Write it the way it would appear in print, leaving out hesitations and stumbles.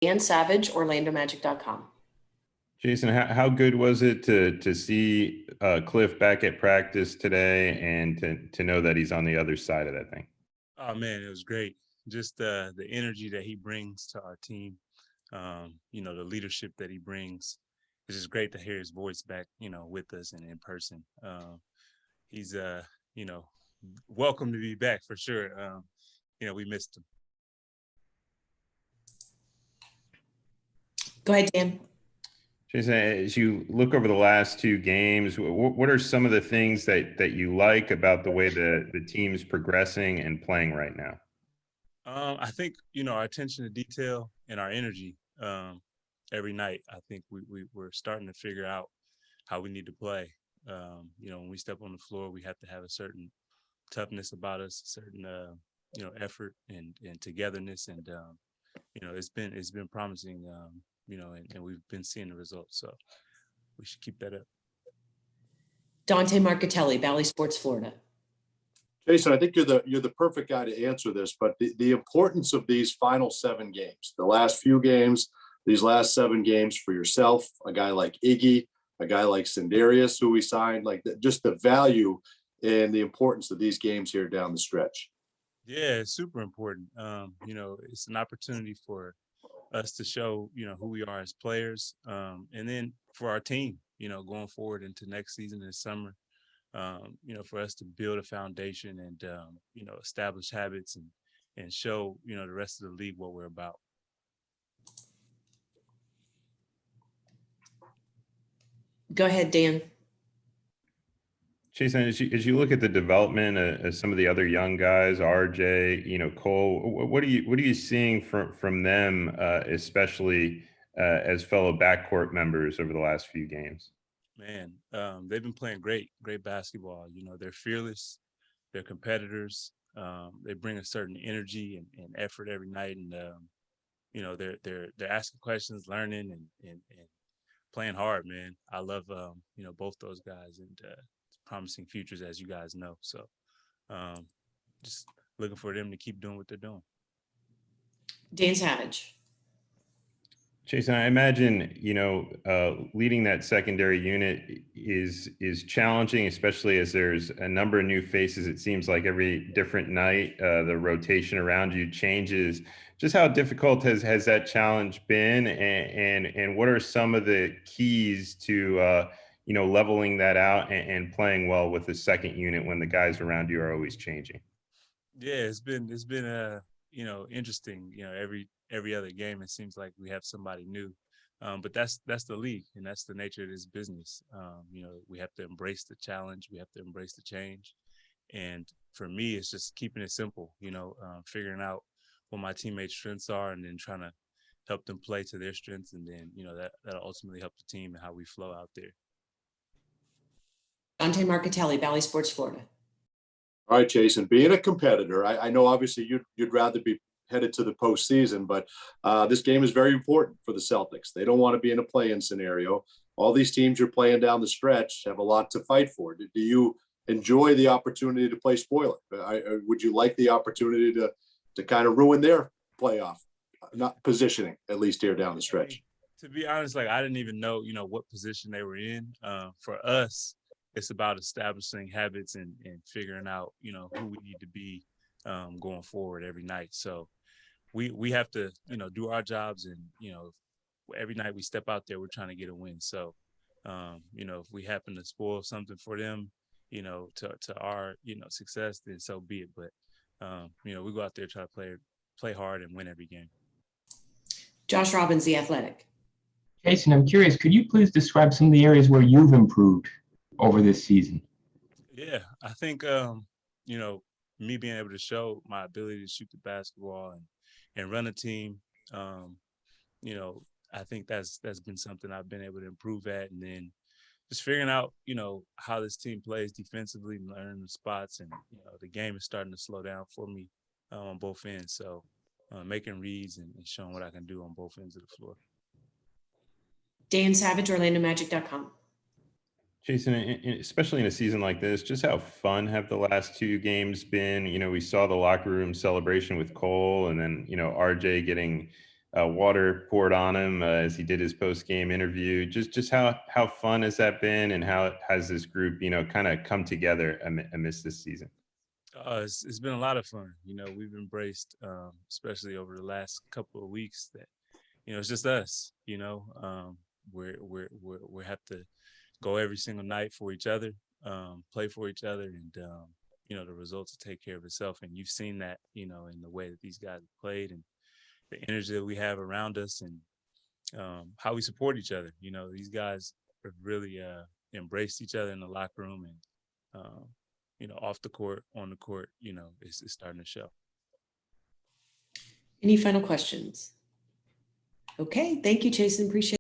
Dan Savage, OrlandoMagic.com. Jason, how good was it to see Cliff back at practice today and to know that he's on the other side of that thing? Oh man, it was great. Just the energy that he brings to our team, the leadership that he brings. It's just great to hear his voice back, with us and in person. He's welcome to be back for sure. We missed him. Go ahead, Dan. Jason, as you look over the last two games, what are some of the things that you like about the way the team's progressing and playing right now? I think, our attention to detail and our energy every night. I think we're starting to figure out how we need to play. When we step on the floor, we have to have a certain toughness about us, a certain, effort and togetherness. And, it's been promising, and we've been seeing the results. So we should keep that up. Dante Marcatelli, Bally Sports, Florida. Jason, I think you're the perfect guy to answer this, but the importance of these final 7 games, the last few games, these last 7 games for yourself, a guy like Iggy, a guy like Sindarius, who we signed, just the value and the importance of these games here down the stretch. Yeah, it's super important. It's an opportunity for us to show, who we are as players, and then for our team, going forward into next season and summer. For us to build a foundation and, establish habits and show, the rest of the league what we're about. Go ahead, Dan. Jason, as you look at the development of some of the other young guys, RJ, Cole, what are you seeing from them, especially as fellow backcourt members over the last few games? Man, they've been playing great basketball. They're fearless, they're competitors. They bring a certain energy and effort every night, and they're asking questions, learning, and playing hard. Man, I love both those guys, and promising futures, as you guys know. So, just looking for them to keep doing what they're doing. Dan Savage. Jason, I imagine, leading that secondary unit is challenging, especially as there's a number of new faces. It seems like every different night, the rotation around you changes. Just how difficult has that challenge been, and what are some of the keys to, leveling that out and playing well with the second unit when the guys around you are always changing? Yeah, it's been interesting. Every other game, it seems like we have somebody new, but that's the league, and that's the nature of this business. We have to embrace the challenge, we have to embrace the change, and for me, it's just keeping it simple. Figuring out what my teammates' strengths are, and then trying to help them play to their strengths, and then that'll ultimately help the team and how we flow out there. Dante Marcatelli, Bally Sports, Florida. All right, Jason, being a competitor, I know obviously you'd rather be headed to the postseason, but this game is very important for the Celtics. They don't want to be in a play-in scenario. All these teams you're playing down the stretch have a lot to fight for. Do you enjoy the opportunity to play spoiler? Would you like the opportunity to kind of ruin their playoff not positioning, at least here down the stretch? To be honest, I didn't even know, what position they were in. For us, it's about establishing habits and figuring out, who we need to be going forward every night. So we have to, do our jobs, and, every night we step out there, we're trying to get a win. So, if we happen to spoil something for them, to our, success, then so be it. But, we go out there, try to play hard and win every game. Josh Robbins, The Athletic. Jason, I'm curious, could you please describe some of the areas where you've improved over this season? Yeah, I think, me being able to show my ability to shoot the basketball and run a team, I think that's been something I've been able to improve at. And then just figuring out, how this team plays defensively, learning the spots, and, the game is starting to slow down for me on both ends. So making reads and showing what I can do on both ends of the floor. Dan Savage, OrlandoMagic.com. Jason, especially in a season like this, just how fun have the last two games been? We saw the locker room celebration with Cole, and then, RJ getting water poured on him as he did his post-game interview. Just how fun has that been, and how has this group, kind of come together amidst this season? It's been a lot of fun. We've embraced, especially over the last couple of weeks, that it's just us. We have to go every single night for each other, play for each other, and the results will take care of itself. And you've seen that, in the way that these guys have played and the energy that we have around us, and how we support each other. These guys have really embraced each other in the locker room, and off the court, on the court, it's starting to show. Any final questions? Okay, thank you, Chasson. Appreciate it.